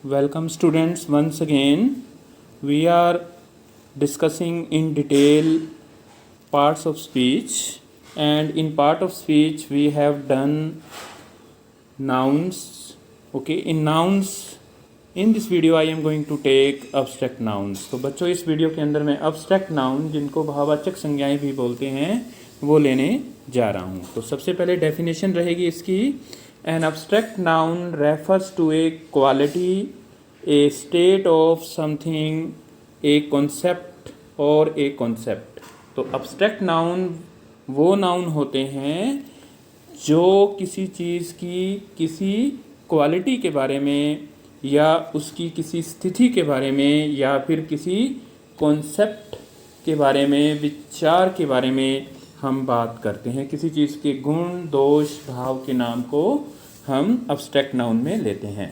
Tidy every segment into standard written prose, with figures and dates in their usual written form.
Welcome students, once again we are discussing in detail parts of speech, and in part of speech we have done nouns. Okay, in nouns in this video I am going to take abstract nouns. तो बच्चों इस video के अंदर मैं abstract noun जिनको भाववाचक संज्ञाएं भी बोलते हैं वो लेने जा रहा हूँ। तो सबसे पहले डेफिनेशन रहेगी इसकी। An abstract noun refers to a quality, a state of something, a concept or a concept। तो abstract noun वो noun होते हैं जो किसी चीज़ की किसी क्वालिटी के बारे में या उसकी किसी स्थिति के बारे में या फिर किसी कॉन्सेप्ट के बारे में, विचार के बारे में हम बात करते हैं। किसी चीज़ के गुण, दोष, भाव के नाम को हम अब्स्ट्रैक्ट नाउन में लेते हैं।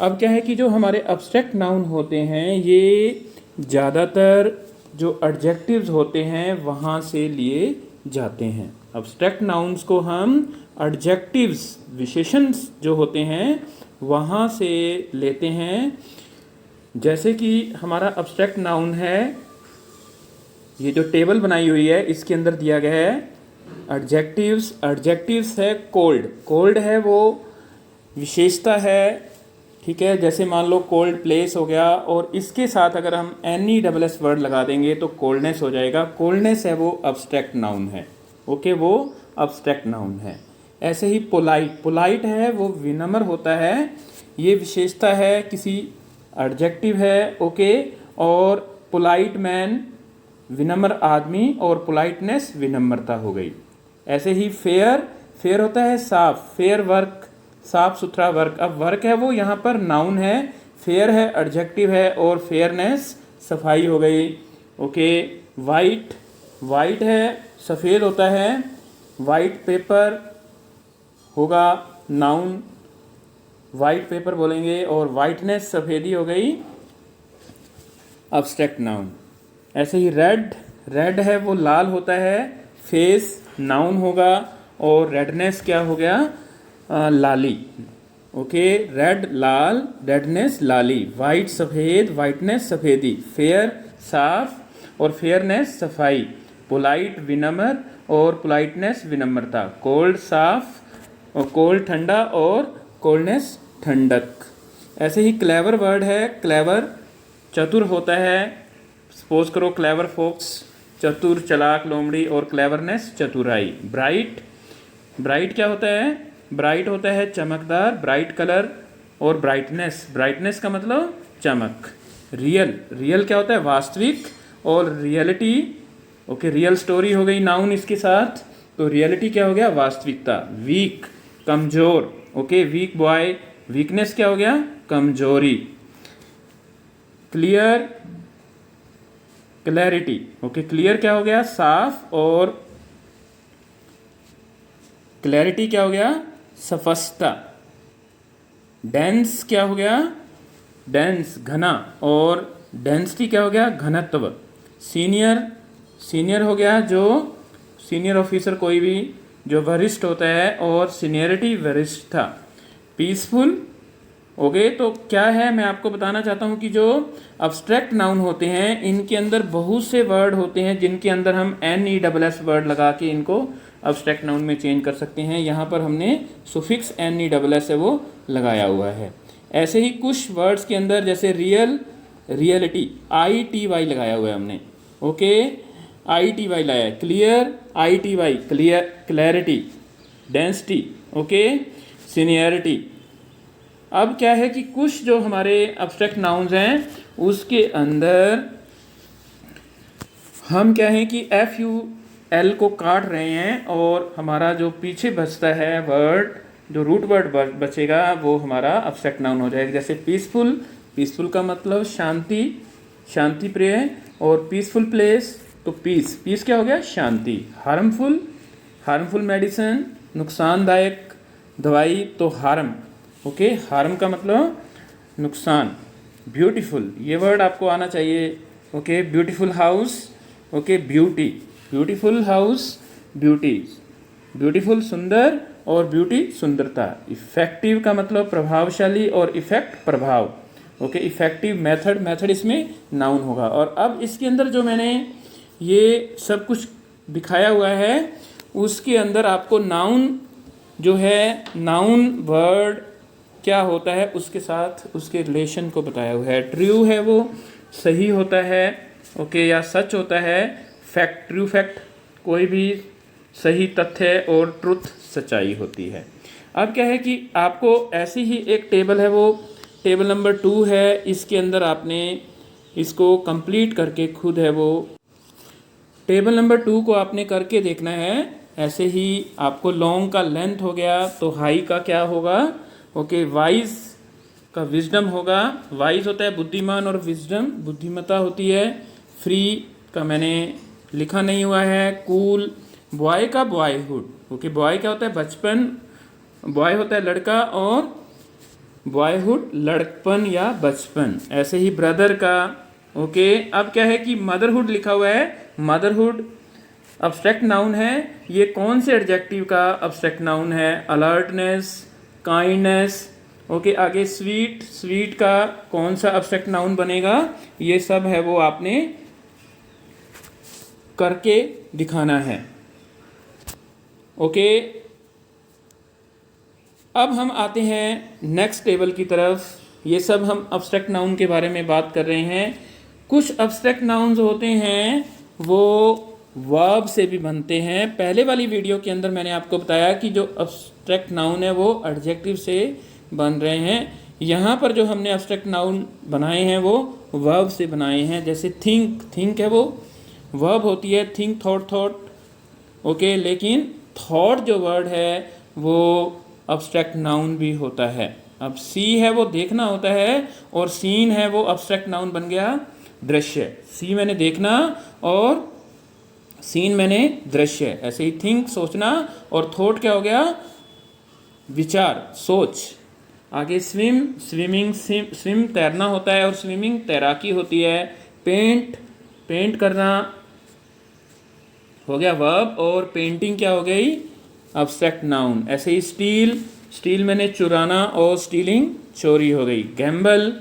अब क्या है कि जो हमारे अब्स्ट्रैक्ट नाउन होते हैं ये ज़्यादातर जो एडजेक्टिव्स होते हैं वहाँ से लिए जाते हैं। अब्स्ट्रैक्ट नाउन्स को हम एडजेक्टिव्स, विशेषण जो होते हैं वहाँ से लेते हैं। जैसे कि हमारा अब्स्ट्रैक्ट नाउन है, ये जो टेबल बनाई हुई है इसके अंदर दिया गया है एडजेक्टिव्स। एडजेक्टिव्स है कोल्ड, कोल्ड है वो विशेषता है, ठीक है। जैसे मान लो कोल्ड प्लेस हो गया और इसके साथ अगर हम NESS वर्ड लगा देंगे तो कोल्डनेस हो जाएगा। कोल्डनेस है वो अब्स्ट्रैक्ट नाउन है, ओके, वो अब्स्ट्रैक्ट नाउन है। ऐसे ही पोलाइट, पोलाइट है वो विनम्र होता है, ये विशेषता है, किसी एडजेक्टिव है, ओके। और पोलाइट मैन विनम्र आदमी और पोलाइटनेस विनम्रता हो गई। ऐसे ही फेयर, फेयर होता है साफ, फेयर वर्क, साफ सुथरा वर्क। अब वर्क है वो यहाँ पर नाउन है, फेयर है एडजेक्टिव है और फेयरनेस सफाई हो गई, ओके। वाइट, वाइट है सफ़ेद होता है, वाइट पेपर होगा नाउन, वाइट पेपर बोलेंगे और वाइटनेस सफ़ेदी हो गई अब्स्ट्रैक्ट नाउन। ऐसे ही रेड, रेड है वो लाल होता है, फेस नाउन होगा और रेडनेस क्या हो गया, लाली, ओके। रेड लाल, रेडनेस लाली। वाइट सफ़ेद, वाइटनेस सफ़ेदी। फेयर साफ और फेयरनेस सफाई। पोलाइट विनम्र और पोलाइटनेस विनम्रता। कोल्ड साफ और कोल्ड ठंडा और कोल्डनेस ठंडक। ऐसे ही क्लेवर वर्ड है, क्लेवर चतुर होता है, सपोज करो क्लेवर फॉक्स चतुर, चालाक, लोमड़ी और क्लेवरनेस चतुराई। ब्राइट, ब्राइट क्या होता है, ब्राइट होता है चमकदार, ब्राइट कलर और ब्राइटनेस, ब्राइटनेस का मतलब चमक। रियल, रियल क्या होता है वास्तविक और रियलिटी, ओके, रियल स्टोरी हो गई नाउन इसके साथ, तो रियलिटी क्या हो गया वास्तविकता। वीक कमजोर, ओके, वीक बॉय, वीकनेस क्या हो गया कमजोरी। क्लियर, क्लैरिटी, ओके, क्लियर क्या हो गया साफ और क्लैरिटी क्या हो गया स्पष्टता। डेंस क्या हो गया, डेंस घना और डेंसिटी क्या हो गया घनत्व। सीनियर, सीनियर हो गया जो सीनियर ऑफिसर कोई भी जो वरिष्ठ होता है और सीनियरिटी वरिष्ठता। Peaceful, okay. तो क्या है मैं आपको बताना चाहता हूँ कि जो अब्स्ट्रैक्ट नाउन होते हैं इनके अंदर बहुत से वर्ड होते हैं जिनके अंदर हम NESS वर्ड लगा के इनको अब्स्ट्रैक्ट नाउन में चेंज कर सकते हैं। यहाँ पर हमने सुफिक्स NESS है वो लगाया हुआ है। ऐसे ही कुछ वर्ड्स के अंदर जैसे रियल, रियलिटी ITY लगाया हुआ है हमने, ओके, ITY लाया है। Clear ITY clear, clarity, density, okay, seniority. अब क्या है कि कुछ जो हमारे अब्स्ट्रैक्ट नाउन्स हैं उसके अंदर हम क्या है कि FUL को काट रहे हैं और हमारा जो पीछे बचता है वर्ड, जो रूट वर्ड बचेगा वो हमारा अब्स्ट्रैक्ट नाउन हो जाएगा। जैसे पीसफुल, पीसफुल का मतलब शांति, शांति प्रिय और पीसफुल प्लेस, तो पीस, पीस क्या हो गया शांति। हार्मफुल, हार्मफुल मेडिसिन, नुकसानदायक दवाई, तो हार्म, ओके, हार्म का मतलब नुकसान। ब्यूटीफुल, ये वर्ड आपको आना चाहिए, okay. Beautiful house, okay, beauty, beautiful house, beauty, beautiful सुंदर और ब्यूटी सुंदरता। इफेक्टिव का मतलब प्रभावशाली और इफेक्ट प्रभाव। ओके, इफेक्टिव मेथड, मेथड इसमें नाउन होगा। और अब इसके अंदर जो मैंने ये सब कुछ दिखाया हुआ है उसके अंदर आपको नाउन जो है, नाउन वर्ड क्या होता है उसके साथ उसके रिलेशन को बताया हुआ है। ट्रू है वो सही होता है, ओके, या सच होता है। फैक्ट, ट्रू फैक्ट कोई भी सही तथ्य, और ट्रुथ सच्चाई होती है। अब क्या है कि आपको ऐसी ही एक टेबल है, वो टेबल नंबर 2 है। इसके अंदर आपने इसको कंप्लीट करके खुद है वो टेबल नंबर 2 को आपने करके देखना है। ऐसे ही आपको लॉन्ग का लेंथ हो गया, तो हाई का क्या होगा, ओके, वाइज का विजडम होगा। वाइज होता है बुद्धिमान और विजडम बुद्धिमता होती है। फ्री का मैंने लिखा नहीं हुआ है। कूल, बॉय का बॉयहुड, ओके, बॉय क्या होता है बचपन, बॉय होता है लड़का, और बॉयहुड लड़कपन या बचपन। ऐसे ही ब्रदर का, ओके। अब क्या है कि मदरहुड लिखा हुआ है, मदरहुड अब्स्ट्रैक्ट नाउन है। ये कौन से एडजेक्टिव का अब्स्ट्रैक्ट नाउन है, अलर्टनेस, काइंडनेस, ओके। आगे स्वीट, स्वीट का कौन सा अब्स्ट्रैक्ट नाउन बनेगा, ये सब है वो आपने करके दिखाना है, ओके। अब हम आते हैं नेक्स्ट टेबल की तरफ। ये सब हम अब्स्ट्रैक्ट नाउन के बारे में बात कर रहे हैं। कुछ अब्स्ट्रैक्ट नाउन्स होते हैं वो वर्ब से भी बनते हैं। पहले वाली वीडियो के अंदर मैंने आपको बताया कि जो अब्स्ट्रैक्ट नाउन है वो एडजेक्टिव से बन रहे हैं। यहाँ पर जो हमने अब्स्ट्रैक्ट नाउन बनाए हैं वो वर्ब से बनाए हैं। जैसे थिंक, थिंक है वो वर्ब होती है, थिंक, थॉट, थॉट, ओके। लेकिन थॉट जो वर्ड है वो अब्स्ट्रैक्ट नाउन भी होता है। अब सी है वो देखना होता है, और सीन है वो अब्स्ट्रैक्ट नाउन बन गया दृश्य। सी मैंने देखना और सीन मैंने दृश्य। ऐसे ही थिंक सोचना, और थॉट क्या हो गया विचार, सोच। आगे स्विम, स्विमिंग, स्विम तैरना होता है, और स्विमिंग तैराकी होती है। पेंट, पेंट करना हो गया वर्ब, और पेंटिंग क्या हो गई अब्स्ट्रैक्ट नाउन। ऐसे ही स्टील, स्टील मैंने चुराना, और स्टीलिंग चोरी हो गई। गैम्बल,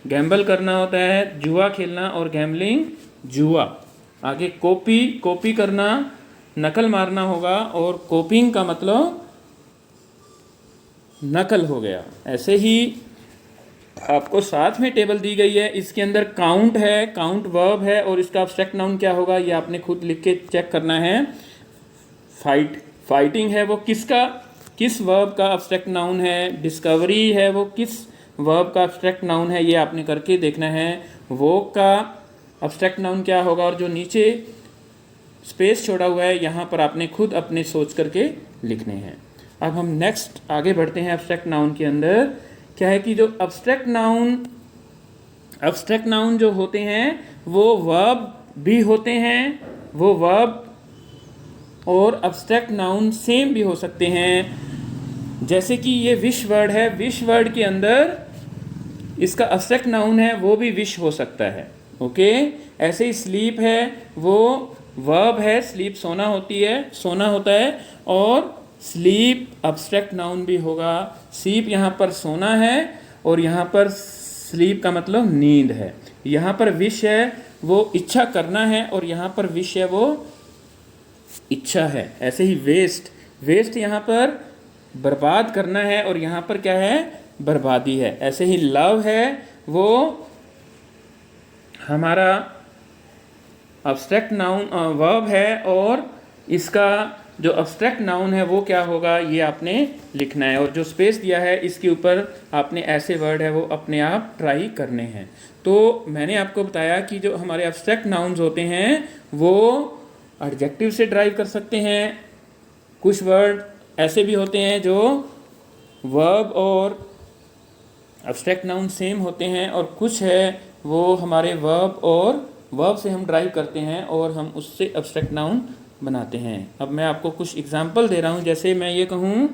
गैम्बल करना होता है जुआ खेलना, और गैम्बलिंग जुआ। आगे कॉपी, कॉपी करना नकल मारना होगा, और कॉपिंग का मतलब नकल हो गया। ऐसे ही आपको साथ में टेबल दी गई है, इसके अंदर काउंट है, काउंट वर्ब है, और इसका अब्स्ट्रैक्ट नाउन क्या होगा ये आपने खुद लिख के चेक करना है। फाइट, फाइटिंग है वो किसका, किस वर्ब का अब्स्ट्रैक्ट नाउन है। डिस्कवरी है वो किस वर्ब का अब्स्ट्रैक्ट नाउन है, ये आपने करके देखना है। वॉक का अब्स्ट्रैक्ट नाउन क्या होगा, और जो नीचे स्पेस छोड़ा हुआ है यहाँ पर आपने खुद अपने सोच करके लिखने हैं। अब हम नेक्स्ट आगे बढ़ते हैं। अब्स्ट्रैक्ट नाउन के अंदर क्या है कि जो अब्स्ट्रैक्ट नाउन जो होते हैं वो वर्ब भी होते हैं, वो वर्ब और अब्स्ट्रैक्ट नाउन सेम भी हो सकते हैं। जैसे कि ये विश वर्ड है, विश वर्ड के अंदर इसका अब्स्ट्रैक्ट नाउन है वो भी विश हो सकता है, ओके। ऐसे ही स्लीप है वो वर्ब है, स्लीप सोना होती है, सोना होता है, और स्लीप अब्स्ट्रैक्ट नाउन भी होगा। स्लीप यहाँ पर सोना है, और यहाँ पर स्लीप का मतलब नींद है। यहाँ पर विश है वो इच्छा करना है, और यहाँ पर विश है वो इच्छा है। ऐसे ही वेस्ट, वेस्ट यहाँ पर बर्बाद करना है, और यहाँ पर क्या है बर्बादी है। ऐसे ही लव है वो हमारा अब्स्ट्रैक्ट नाउन वर्ब है, और इसका जो अब्स्ट्रैक्ट नाउन है वो क्या होगा ये आपने लिखना है। और जो स्पेस दिया है इसके ऊपर आपने ऐसे वर्ड है वो अपने आप ट्राई करने हैं। तो मैंने आपको बताया कि जो हमारे अब्स्ट्रैक्ट नाउन्स होते हैं वो एडजेक्टिव से ड्राइव कर सकते हैं। कुछ वर्ड ऐसे भी होते हैं जो वर्ब और अब्स्ट्रैक्ट नाउन सेम होते हैं, और कुछ है वो हमारे वर्ब और वर्ब से हम ड्राइव करते हैं और हम उससे अब्स्ट्रैक्ट नाउन बनाते हैं। अब मैं आपको कुछ एग्जांपल दे रहा हूँ। जैसे मैं ये कहूँ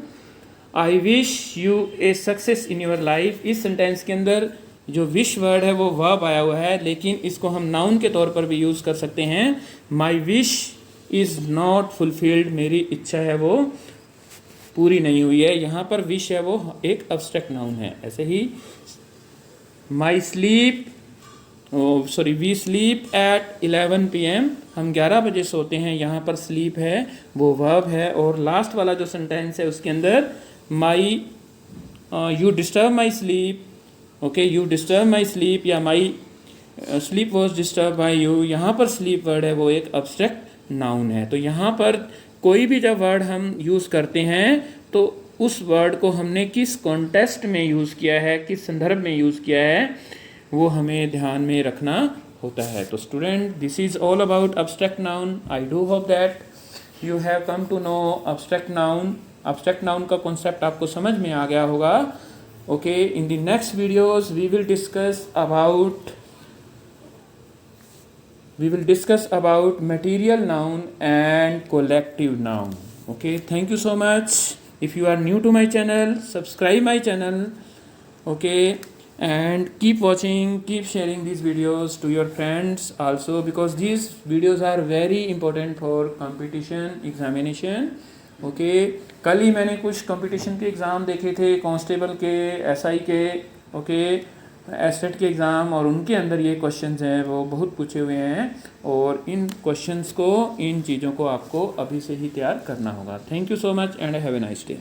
I wish U a success in your life, इस सेंटेंस के अंदर जो विश वर्ड है वो वर्ब आया हुआ है, लेकिन इसको हम नाउन के तौर पर भी यूज़ कर सकते हैं। My wish is not fulfilled, मेरी इच्छा है वो पूरी नहीं हुई है। यहाँ पर विश है वो एक अब्स्ट्रैक्ट नाउन है। ऐसे ही my sleep sorry we sleep at 11 PM, हम 11 बजे सोते हैं। यहाँ पर स्लीप है वो वर्ब है, और लास्ट वाला जो सेंटेंस है उसके अंदर my you disturb my sleep, okay, you disturb my sleep या my sleep was disturb by you, यहाँ पर स्लीप वर्ड है वो एक अब्स्ट्रैक्ट नाउन है। तो यहाँ पर कोई भी जब वर्ड हम यूज़ करते हैं तो उस वर्ड को हमने किस कॉन्टेक्स्ट में यूज़ किया है, किस संदर्भ में यूज़ किया है, वो हमें ध्यान में रखना होता है। तो student, this is all about abstract noun. I do hope that you have come to know abstract noun. Abstract noun का कॉन्सेप्ट आपको समझ में आ गया होगा। Okay, in the next videos we will discuss about material noun and collective noun. Okay, thank you so much. If you are new to my channel, subscribe my channel. Okay, and keep watching, keep sharing these videos to your friends also, because these videos are very important for competition examination. Okay, कल ही मैंने कुछ competition के exam देखे थे, constable के, SI के, okay, STET के exam, और उनके अंदर ये क्वेश्चंस हैं वो बहुत पूछे हुए हैं, और इन क्वेश्चंस को, इन चीज़ों को आपको अभी से ही तैयार करना होगा। Thank you so much and have a nice day.